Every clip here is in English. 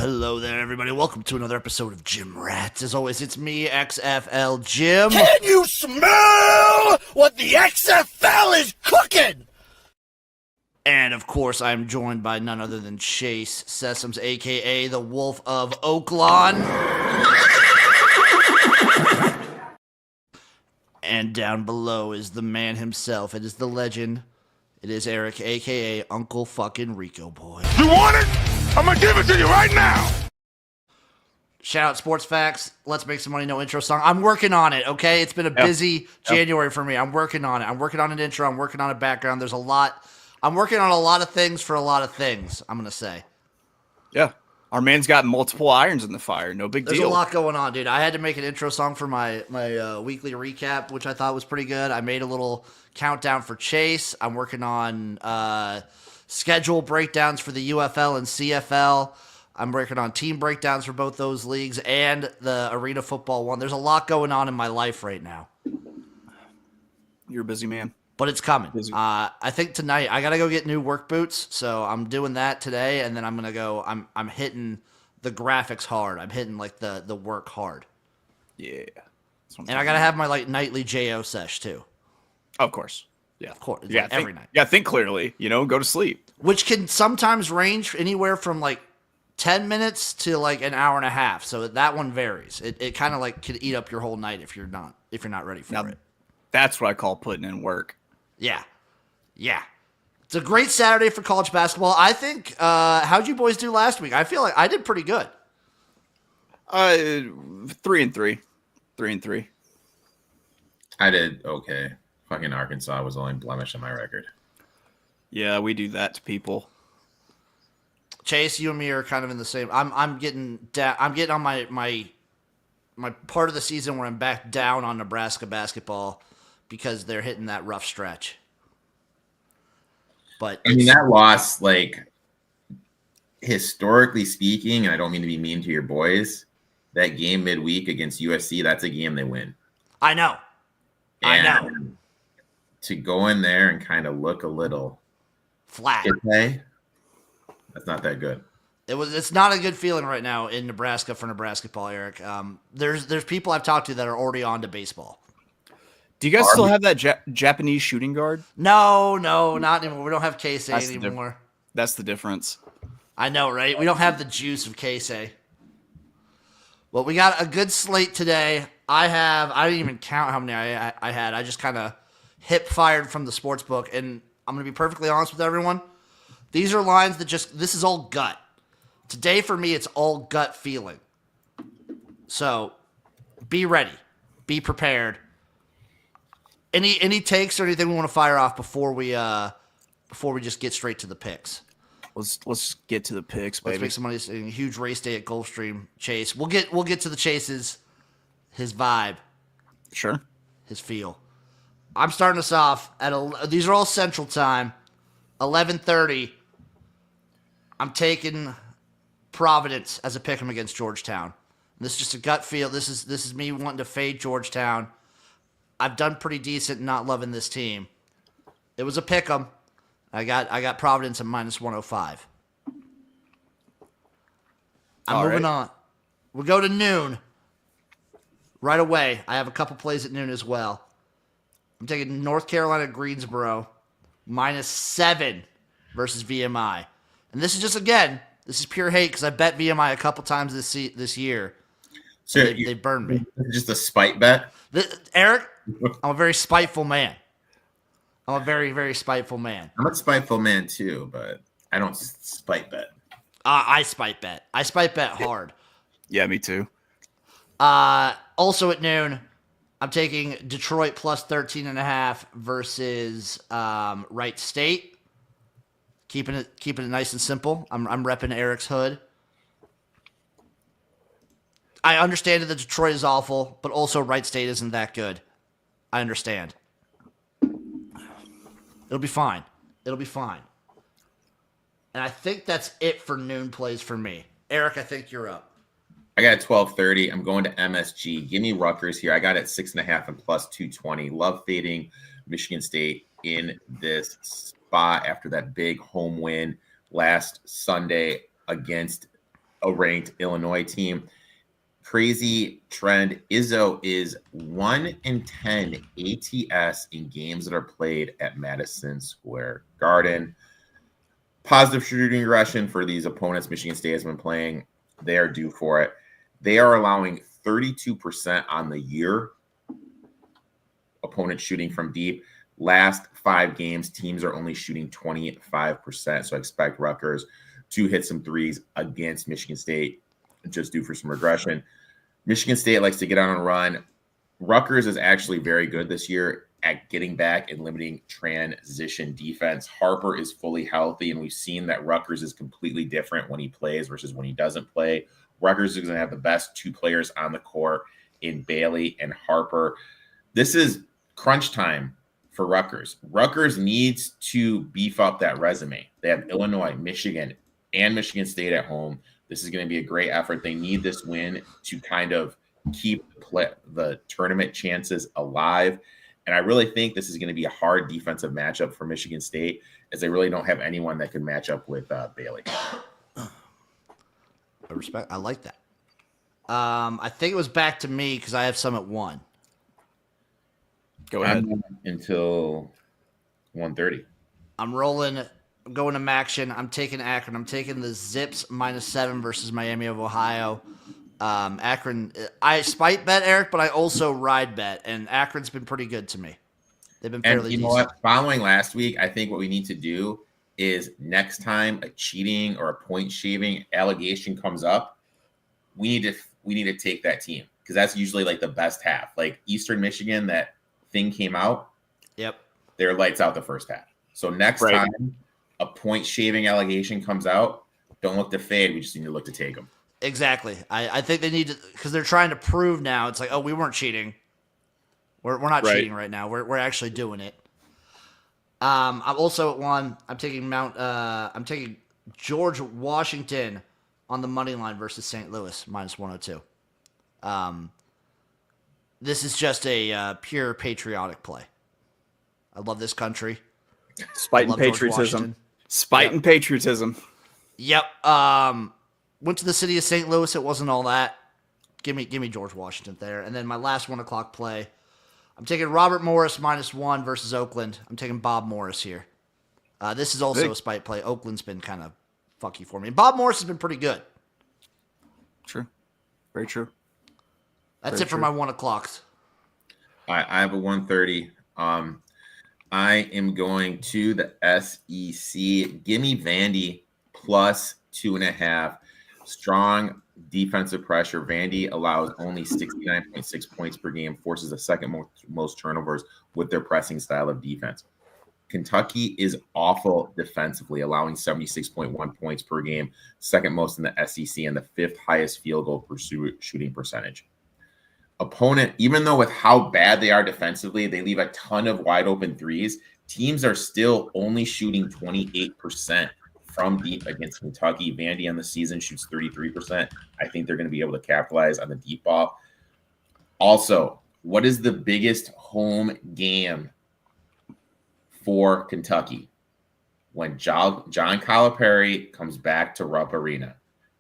Hello there, everybody. Welcome to another episode of Gym Rats. As always, it's me, XFL Jim. Can you smell what the XFL is cooking? And of course, I'm joined by none other than Chase Sessoms, aka the Wolf of Oaklawn. And down below is the man himself. It is the legend. It is Eric, aka Uncle fucking Rico Boy. You want it? I'm gonna give it to you right now. Shout out Sports Facts. Let's make some money. No intro song. I'm working on it. Okay, it's been a busy January for me. I'm working on it. I'm working on an intro. I'm working on a background. There's a lot. I'm working on a lot of things for a lot of things. I'm gonna say. Yeah, our man's got multiple irons in the fire. No big There's deal. a lot going on, dude. I had to make an intro song for my weekly recap, which I thought was pretty good. I made a little countdown for Chase. I'm working on schedule breakdowns for the UFL and CFL. I'm working on team breakdowns for both those leagues and the Arena Football one. There's a lot going on in my life right now. You're a busy man. But it's coming. Busy. I think tonight I gotta go get new work boots, so I'm doing that today, and then I'm gonna go. I'm hitting the graphics hard. I'm hitting like the work hard, Yeah. and I gotta have my like nightly JO sesh too. Of course. Yeah. Of course, Yeah. like every night. Yeah. Think clearly. Go to sleep. Which can sometimes range anywhere from like 10 minutes to like an hour and a half. So that one varies. It kind of like could eat up your whole night if you're not ready for Now, it. that's what I call putting in work. Yeah. It's a great Saturday for college basketball. I think. How'd you boys do last week? I feel like I did pretty good. 3-3. 3-3. I did okay. Fucking Arkansas was the only blemish on my record. Yeah, we do that to people. Chase, you and me are kind of in the same. I'm getting down. I'm getting on my part of the season where I'm back down on Nebraska basketball because they're hitting that rough stretch. But I mean, that loss, like, historically speaking, and I don't mean to be mean to your boys, that game midweek against USC, that's a game they win. I know. And to go in there and kind of look a little Flat. okay, that's not that good. It's not a good feeling right now in Nebraska for Nebraska ball, Eric. There's people I've talked to that are already on to baseball. Do you guys still have that Japanese shooting guard? No, not anymore. We don't have Keisei That's anymore. That's the difference. I know, right? We don't have the juice of Keisei. Well, we got a good slate today. I didn't even count how many I had. I just kind of hip fired from the sports book, and I'm going to be perfectly honest with everyone. These are lines that this is all gut. Today for me, it's all gut feeling. So be ready. Be prepared. Any takes or anything we want to fire off before we just get straight to the picks? Let's get to the picks, baby. Let's make some money. It's a huge race day at Gulfstream. Chase. We'll get to the Chases. His vibe. Sure. His feel. I'm starting us off at these are all Central Time. 11:30. I'm taking Providence as a pick 'em against Georgetown. This is just a gut feel. This is me wanting to fade Georgetown. I've done pretty decent not loving this team. It was a pick 'em. I got Providence at minus 105. I'm moving on. We go to noon. Right away, I have a couple plays at noon as well. I'm taking North Carolina Greensboro minus 7 versus VMI. And this is just, again, this is pure hate because I bet VMI a couple times this year. So They burned me. Just a spite bet? Eric, I'm a very spiteful man. I'm a very, very spiteful man. I'm a spiteful man too, but I don't spite bet. I spite bet. I spite bet hard. Yeah, me too. Also at noon, I'm taking Detroit plus 13.5 versus Wright State. Keeping it nice and simple. I'm repping Eric's hood. I understand that Detroit is awful, but also Wright State isn't that good. I understand. It'll be fine. And I think that's it for noon plays for me. Eric, I think you're up. I got 12:30. I'm going to MSG. Give me Rutgers here. I got it 6.5 and plus 220. Love fading Michigan State in this spot after that big home win last Sunday against a ranked Illinois team. Crazy trend. Izzo is 1-10 ATS in games that are played at Madison Square Garden. Positive shooting regression for these opponents Michigan State has been playing. They are due for it. They are allowing 32% on the year. Opponents shooting from deep. Last 5 games, teams are only shooting 25%. So I expect Rutgers to hit some threes against Michigan State, just due for some regression. Michigan State likes to get on a run. Rutgers is actually very good this year at getting back and limiting transition defense. Harper is fully healthy, and we've seen that Rutgers is completely different when he plays versus when he doesn't play. Rutgers is going to have the best 2 players on the court in Bailey and Harper. This is crunch time for Rutgers. Rutgers needs to beef up that resume. They have Illinois, Michigan, and Michigan State at home. This is going to be a great effort. They need this win to kind of keep the tournament chances alive. And I really think this is going to be a hard defensive matchup for Michigan State, as they really don't have anyone that can match up with Bailey. I like that. I think it was back to me because I have some at 1. Go ahead. Until 1:30. I'm rolling. I'm going to Maction. I'm taking Akron. I'm taking the Zips -7 versus Miami of Ohio. Akron, I spite bet Eric, but I also ride bet, and Akron's been pretty good to me. They've been fairly And you decent. know what? Following last week, I think what we need to do is next time a cheating or a point shaving allegation comes up, we need to take that team, because that's usually like the best half. Like Eastern Michigan, that thing came out. Yep. They're lights out the first half. So next time a point shaving allegation comes out, don't look to fade. We just need to look to take them. Exactly. I think they need to, because they're trying to prove now. It's like, oh, we weren't cheating. We're not cheating right now. We're actually doing it. I'm also at 1. I'm taking George Washington on the money line versus St. Louis -102. This is just a pure patriotic play. I love this country. Spite and patriotism. Spite and patriotism. Yep. Went to the city of St. Louis. It wasn't all that. Give me George Washington there. And then my last 1 o'clock play, I'm taking Robert Morris -1 versus Oakland. I'm taking Bob Morris here. This is also a spite play. Oakland's been kind of fucky for me. And Bob Morris has been pretty good. True. Very true. That's it for my 1 o'clocks. I have a 1:30. I am going to the SEC. Give me Vandy +2.5. Strong defensive pressure. Vandy allows only 69.6 points per game, forces the second most turnovers with their pressing style of defense. Kentucky is awful defensively, allowing 76.1 points per game, second most in the SEC, and the 5th highest field goal shooting percentage. Opponent, even though with how bad they are defensively, they leave a ton of wide open threes. Teams are still only shooting 28% from deep against Kentucky. Vandy on the season shoots 33%. I think they're going to be able to capitalize on the deep ball. Also, what is the biggest home game for Kentucky? When John Calipari comes back to Rupp Arena.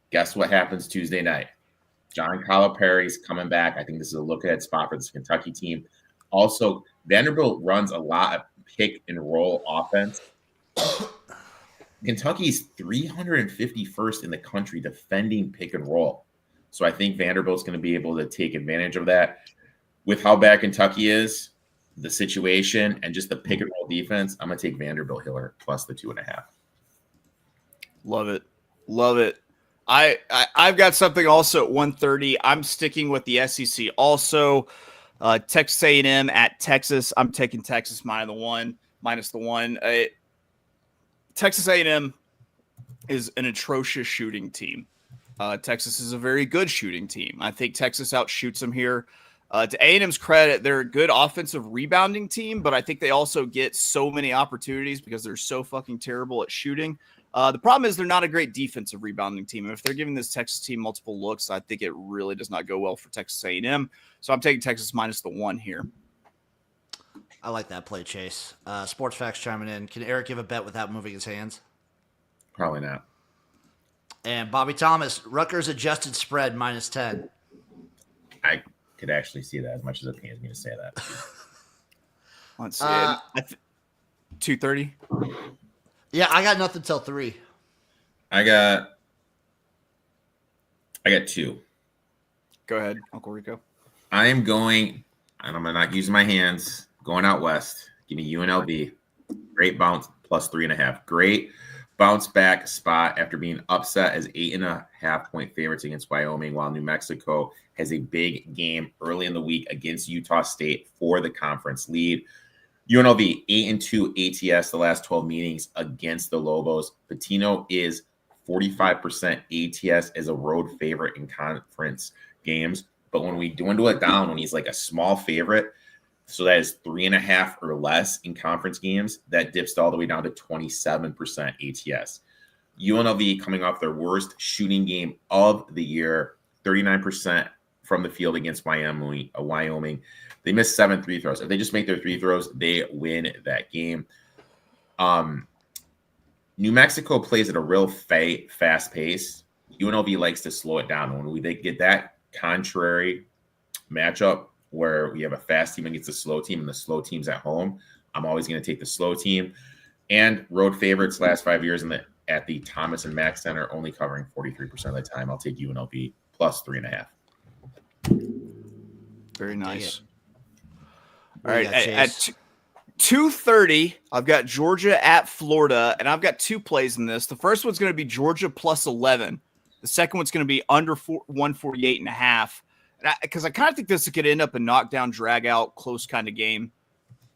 Guess what happens Tuesday night? John Calipari's coming back. I think this is a look-ahead spot for this Kentucky team. Also, Vanderbilt runs a lot of pick-and-roll offense. Kentucky's 351st in the country defending pick-and-roll. So I think Vanderbilt's going to be able to take advantage of that. With how bad Kentucky is, the situation, and just the pick-and-roll defense, I'm going to take Vanderbilt Hiller plus the 2.5. Love it. Love it. I've got something also at 1:30. I'm sticking with the SEC. Also, Texas A&M at Texas. I'm taking Texas minus the one. Texas A&M is an atrocious shooting team. Texas is a very good shooting team. I think Texas outshoots them here. To A&M's credit, they're a good offensive rebounding team, but I think they also get so many opportunities because they're so fucking terrible at shooting. The problem is they're not a great defensive rebounding team. And if they're giving this Texas team multiple looks, I think it really does not go well for Texas A&M. So I'm taking Texas minus the 1 here. I like that play, Chase. Sports Facts chiming in. Can Eric give a bet without moving his hands? Probably not. And Bobby Thomas, Rutgers adjusted spread -10. I could actually see that as much as it pains me to say that. Let's see. 2:30. Yeah, I got nothing till 3. I got 2. Go ahead, Uncle Rico. I am going, and I'm not using my hands, going out west. Give me UNLV. Great bounce, +3.5. Great bounce back spot after being upset as 8.5-point favorites against Wyoming, while New Mexico has a big game early in the week against Utah State for the conference lead. UNLV 8-2 ATS the last 12 meetings against the Lobos. Pitino is 45% ATS as a road favorite in conference games. But when we dwindle it down, when he's like a small favorite, so that is 3.5 or less in conference games, that dips all the way down to 27% ATS. UNLV coming off their worst shooting game of the year, 39% from the field against Wyoming. They missed 7 free throws. If they just make their free throws, they win that game. New Mexico plays at a real fast pace. UNLV likes to slow it down. When they get that contrary matchup where we have a fast team against a slow team and the slow team's at home, I'm always going to take the slow team. And road favorites last 5 years at the Thomas and Mack Center, only covering 43% of the time. I'll take UNLV +3.5. Very nice. What All do you right, got, at Chase? 2:30, I've got Georgia at Florida, and I've got 2 plays in this. The first one's going to be Georgia +11. The second one's going to be under 148.5. Because I kind of think this could end up a knockdown, drag out, close kind of game.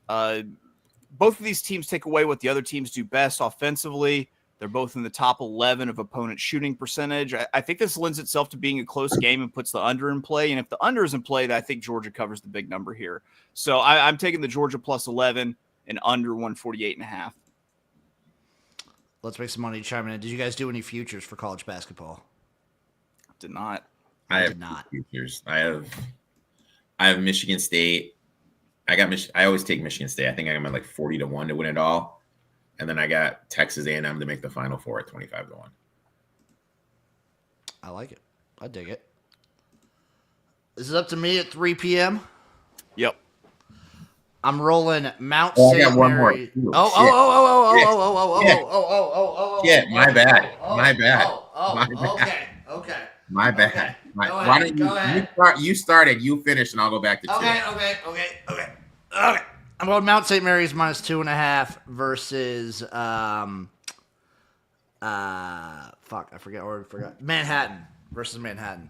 Both of these teams take away what the other teams do best offensively. They're both in the top 11 of opponent shooting percentage. I think this lends itself to being a close game and puts the under in play. And if the under is in play, then I think Georgia covers the big number here. So I'm taking the Georgia +11 and under 148.5. Let's make some money chiming in. Did you guys do any futures for college basketball? Did not. I did have not. futures. I have Michigan State. I always take Michigan State. I think I'm at like 40-1 to win it all. And then I got Texas A&M to make the Final Four at 25-1. I like it. I dig it. This is up to me at 3 p.m. Yep. I'm rolling Mount Oh, I St. got one more. Mary. Ooh, Oh, my bad. My bad. Okay. My bad. Okay. Why Go ahead, don't go ahead. you started, you finished, and I'll go back to 2. Okay. I'm going Mount St. Mary's -2.5 versus I forgot. Manhattan versus Manhattan.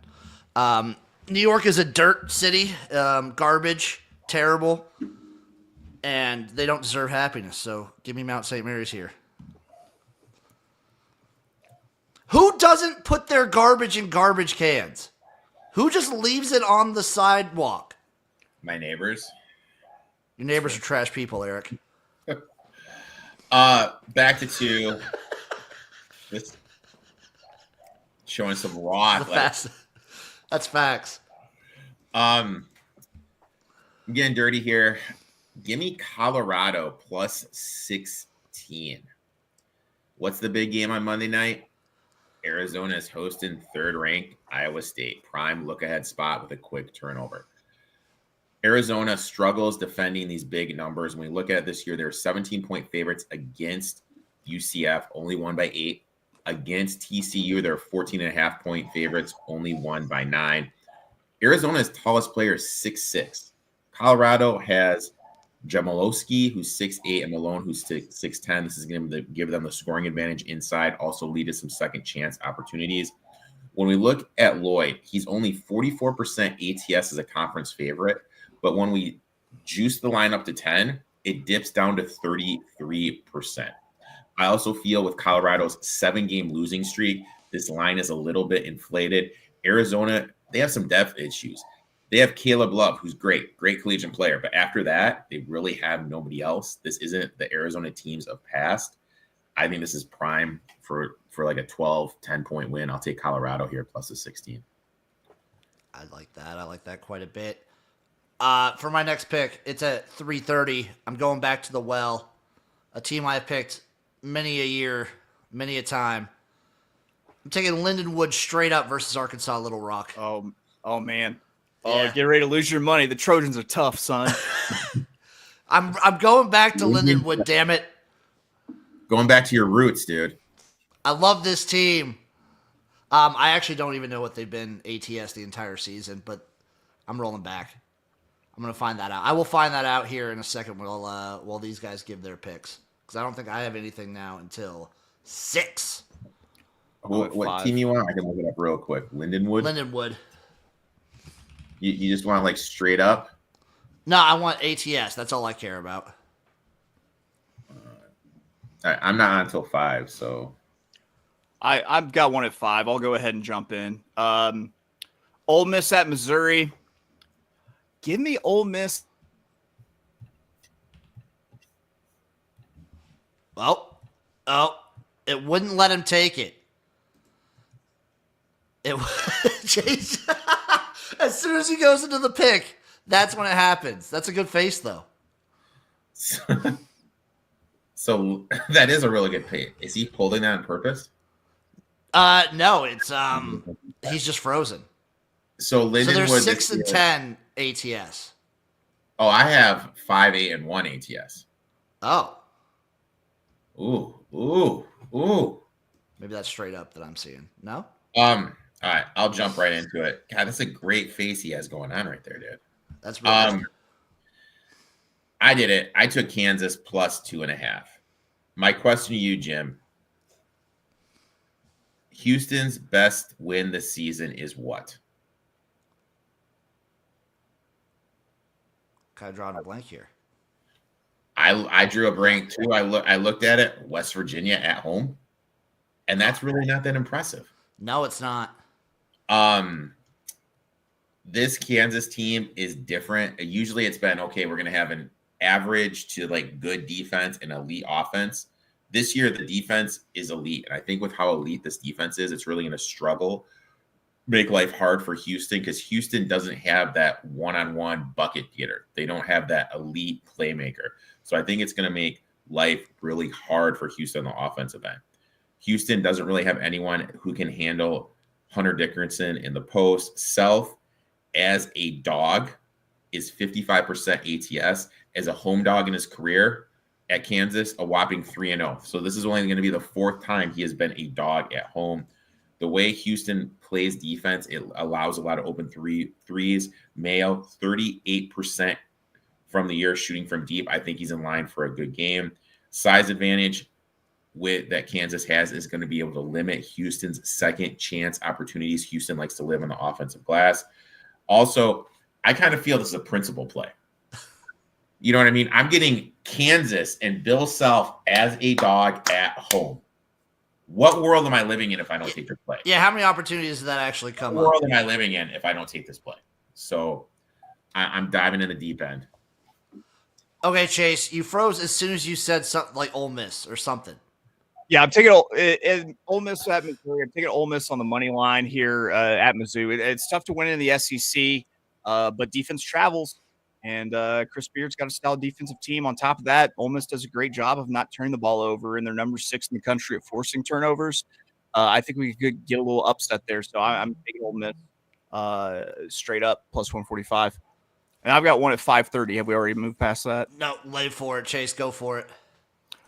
New York is a dirt city, garbage, terrible, and they don't deserve happiness. So give me Mount St. Mary's here. Who doesn't put their garbage in garbage cans? Who just leaves it on the sidewalk? My neighbors. Your neighbors are trash people, Eric. Back to 2. This showing some raw athletics. That's facts. I'm getting dirty here. Give me Colorado +16. What's the big game on Monday night? Arizona is hosting 3rd-ranked Iowa State. Prime look-ahead spot with a quick turnover. Arizona struggles defending these big numbers. When we look at it this year, they're 17-point favorites against UCF, only won by 8. Against TCU, they're 14.5-point favorites, only won by 9. Arizona's tallest player is 6'6". Colorado has Jamalowski, who's 6'8", and Malone, who's 6'10". This is going to give them the scoring advantage inside, also lead to some second chance opportunities. When we look at Lloyd, he's only 44% ATS as a conference favorite, but when we juice the line up to 10, it dips down to 33%. I also feel with Colorado's 7-game losing streak, this line is a little bit inflated. Arizona, they have some depth issues. They have Caleb Love, who's great collegiate player. But after that, they really have nobody else. This isn't the Arizona teams of past. I think this is prime for like a 12, 10-point win. I'll take Colorado here +16. I like that. I like that quite a bit. For my next pick, it's at 3:30. I'm going back to the well, a team I picked many a year, many a time. I'm taking Lindenwood straight up versus Arkansas Little Rock. Oh man. Yeah. Get ready to lose your money. The Trojans are tough, son. I'm going back to Lindenwood, damn it. Going back to your roots, dude. I love this team. I actually don't even know what they've been ATS the entire season, but I'm rolling back. I'm going to find that out. I will find that out here in a second while these guys give their picks. Because I don't think I have anything now until 6. What team you want? I can look it up real quick. Lindenwood? Lindenwood. You just want like straight up? No, I want ATS. That's all I care about. All right, I'm not on until 5, so. I've got one at 5. I'll go ahead and jump in. Ole Miss at Missouri. Give me Ole Miss. Oh, it wouldn't let him take it. Chase, as soon as he goes into the pick, that's when it happens. That's a good face, though. So that is a really good pick. Is he holding that on purpose? No, it's he's just frozen. So Lindenwood. So there's 6 and 10 ATS. Oh, I have 5, 8, and 1 ATS. Oh, Ooh. maybe that's straight up that I'm seeing. No. All right, I'll jump right into it. God, that's a great face he has going on right there, dude. That's really I did it. I took Kansas plus 2.5. My question to you, Jim. Houston's best win this season is what? kind of drawing a blank here. I drew a blank too. I looked at it. West Virginia at home, and that's really not that impressive. No, it's not. This Kansas team is different. Usually, it's been okay. We're gonna have an average to like good defense and elite offense. This year, the defense is elite, and I think with how elite this defense is, it's really gonna struggle, make life hard for Houston because Houston doesn't have that one-on-one bucket getter. They don't have that elite playmaker. So I think it's going to make life really hard for Houston on the offensive end. Houston doesn't really have anyone who can handle Hunter Dickinson in the post. Self, as a dog, is 55% ATS. As a home dog in his career at Kansas, a whopping 3-0. So this is only going to be the 4th time he has been a dog at home. The way Houston plays defense, it allows a lot of open threes. Mayo, 38% from the year shooting from deep. I think he's in line for a good game. Size advantage that Kansas has is going to be able to limit Houston's second chance opportunities. Houston likes to live on the offensive glass. Also, I kind of feel this is a principal play. You know what I mean? I'm getting Kansas and Bill Self as a dog at home. What world am I living in if I don't take this play? Yeah, how many opportunities did that actually come What up? world am I living in if I don't take this play? So I'm diving in the deep end. Okay, Chase, you froze as soon as you said something like Ole Miss or something. Yeah, I'm taking Ole Miss at Missouri. I'm taking Ole Miss on the money line here at Mizzou. It's tough to win in the SEC, but defense travels, and Chris Beard's got a solid defensive team. On top of that, Ole Miss does a great job of not turning the ball over, and they're number 6 in the country at forcing turnovers. I think we could get a little upset there, so I'm taking Ole Miss straight up plus 145. And I've got one at 5:30. Have we already moved past that? No, lay for it, Chase. Go for it.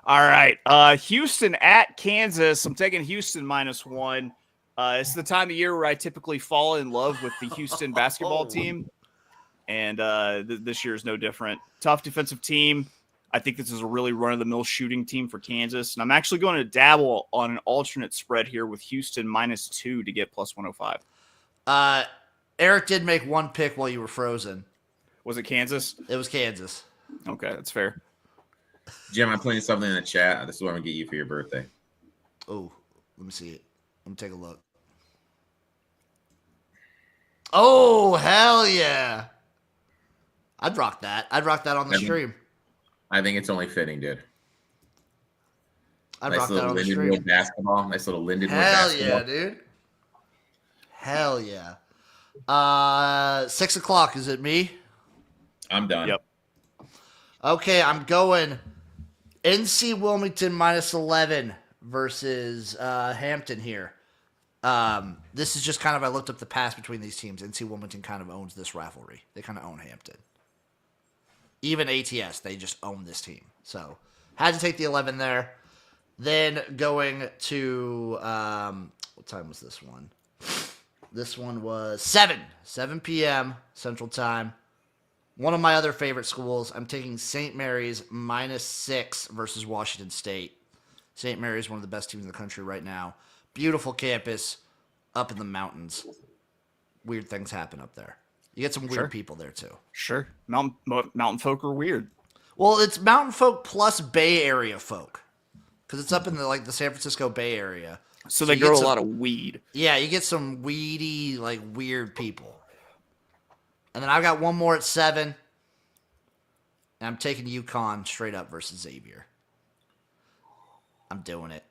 All right. Houston at Kansas. I'm taking Houston -1. It's the time of year where I typically fall in love with the Houston basketball team. And this year is no different. Tough defensive team. I think this is a really run-of-the-mill shooting team for Kansas. And I'm actually going to dabble on an alternate spread here with Houston -2 to get plus 105. Eric did make one pick while you were frozen. Was it Kansas? It was Kansas. Okay, that's fair. Jim, I'm putting something in the chat. This is what I'm going to get you for your birthday. Oh, let me see it. Let me take a look. Oh, hell yeah. I'd rock that. I'd rock that on the stream. I think it's only fitting, dude. I'd Nice rock that little on the Lindenwood stream. basketball. Nice little Lindenwood Hell basketball. yeah, dude. Hell yeah. 6 o'clock. Is it me? I'm done. Yep. Okay, I'm going NC Wilmington -11 versus Hampton here. This is just kind of, I looked up the past between these teams. NC Wilmington kind of owns this rivalry. They kind of own Hampton. Even ATS, they just own this team. So had to take the 11 there. Then going to, what time was this one? This one was 7 p.m. Central Time. One of my other favorite schools. I'm taking St. Mary's -6 versus Washington State. St. Mary's one of the best teams in the country right now. Beautiful campus up in the mountains. Weird things happen up there. You get some weird people there too. Sure. Mountain folk are weird. Well, it's mountain folk plus Bay Area folk. Because it's up in the San Francisco Bay Area. So they you grow get a some- lot of weed. Yeah, you get some weedy, weird people. And then I've got one more at 7. And I'm taking UConn straight up versus Xavier. I'm doing it.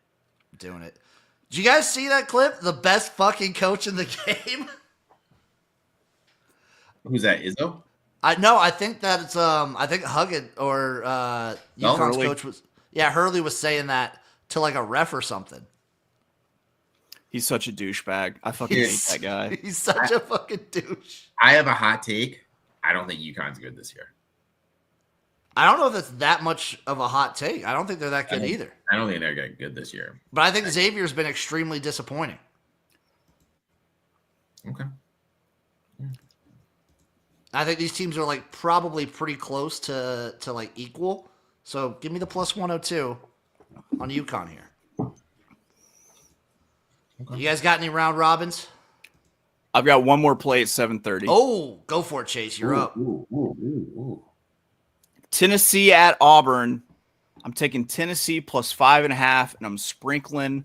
Did you guys see that clip? The best fucking coach in the game? Who's that? Izzo? I think that it's I think Huggett or UConn's Hurley. coach was Hurley was saying that to a ref or something. He's such a douchebag. I fucking hate that guy. He's such a fucking douche. I have a hot take. I don't think UConn's good this year. I don't know if it's that much of a hot take. I don't think they're that good either. I don't think they're good this year. But I think Xavier's been extremely disappointing. Okay. I think these teams are probably pretty close to equal. So give me the plus 102 on UConn here. Okay. You guys got any round robins? I've got one more play at 7:30. Oh, go for it, Chase. You're up. Ooh. Tennessee at Auburn. I'm taking Tennessee plus 5.5, and I'm sprinkling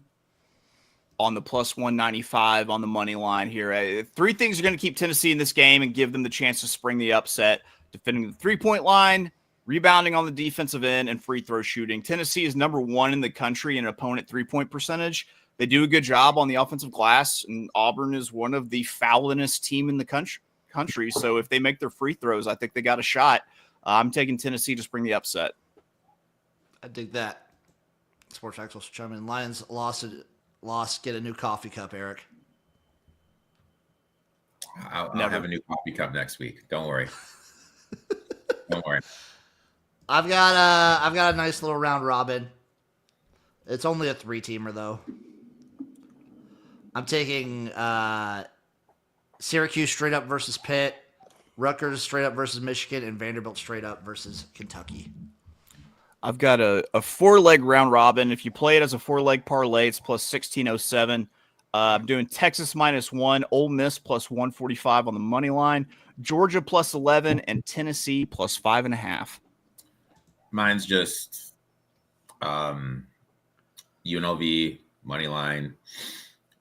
on the plus 195 on the money line here. 3 things are going to keep Tennessee in this game and give them the chance to spring the upset: defending the 3-point line, rebounding on the defensive end, and free throw shooting. Tennessee is number 1 in the country in opponent 3-point percentage. They do a good job on the offensive glass, and Auburn is one of the foulingest team in the country. So if they make their free throws, I think they got a shot. I'm taking Tennessee to spring the upset. I dig that. Sports Facts will chime in. Lions lost. Get a new coffee cup, Eric. I'll Never. have a new coffee cup next week. Don't worry. Don't worry. I've got a nice little round robin. It's only a 3-teamer though. I'm taking Syracuse straight up versus Pitt, Rutgers straight up versus Michigan, and Vanderbilt straight up versus Kentucky. I've got a 4-leg round robin. If you play it as a 4-leg parlay, it's plus 1607. I'm doing Texas -1, Ole Miss plus 145 on the money line, Georgia plus 11, and Tennessee plus 5.5. Mine's just UNLV money line,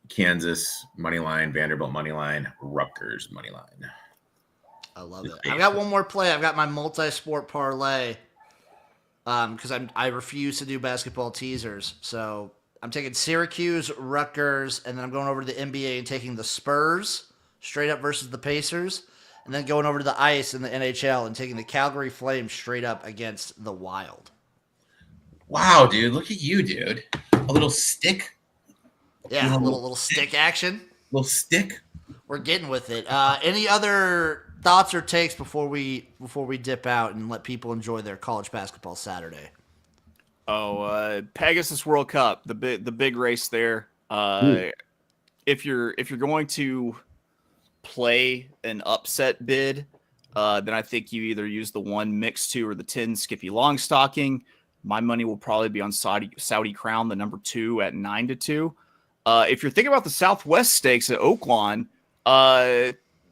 Kansas money line, Vanderbilt money line, Rutgers money line. I love it. I've got one more play. I've got my multi-sport parlay because I refuse to do basketball teasers. So I'm taking Syracuse, Rutgers, and then I'm going over to the NBA and taking the Spurs straight up versus the Pacers, and then going over to the Ice in the NHL and taking the Calgary Flames straight up against the Wild. Wow, dude. Look at you, dude. A little stick. Yeah, a little stick action. Little stick. We're getting with it. Any other thoughts or takes before we dip out and let people enjoy their college basketball Saturday? Pegasus World Cup, the big race there. If you're going to play an upset bid, then I think you either use the 1 mix 2 or the 10 Skippy Longstocking. My money will probably be on Saudi Crown, the number 2 at 9-2. If you're thinking about the Southwest Stakes at Oaklawn,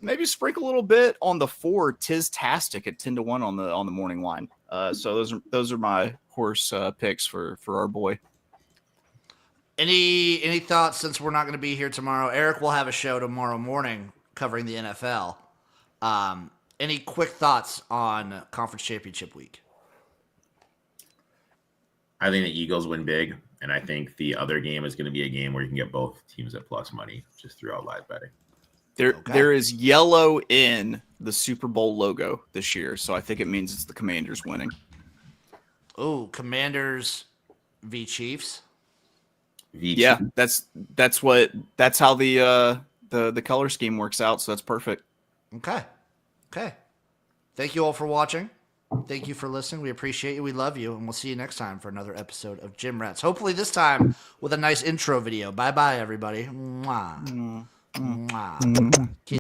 maybe sprinkle a little bit on the 4 Tiz-tastic at 10-1 on the morning line. So those are my horse picks for our boy. Any thoughts, since we're not going to be here tomorrow? Eric will have a show tomorrow morning covering the NFL. Any quick thoughts on Conference Championship Week? I think the Eagles win big, and I think the other game is going to be a game where you can get both teams at plus money just throughout live betting. There is yellow in the Super Bowl logo this year, so I think it means it's the Commanders winning. Oh, Commanders v. Chiefs. V2. Yeah, that's how the color scheme works out. So that's perfect. Okay. Thank you all for watching. Thank you for listening. We appreciate you. We love you. And we'll see you next time for another episode of Gym Rats. Hopefully this time with a nice intro video. Bye-bye, everybody. Mwah. Mwah.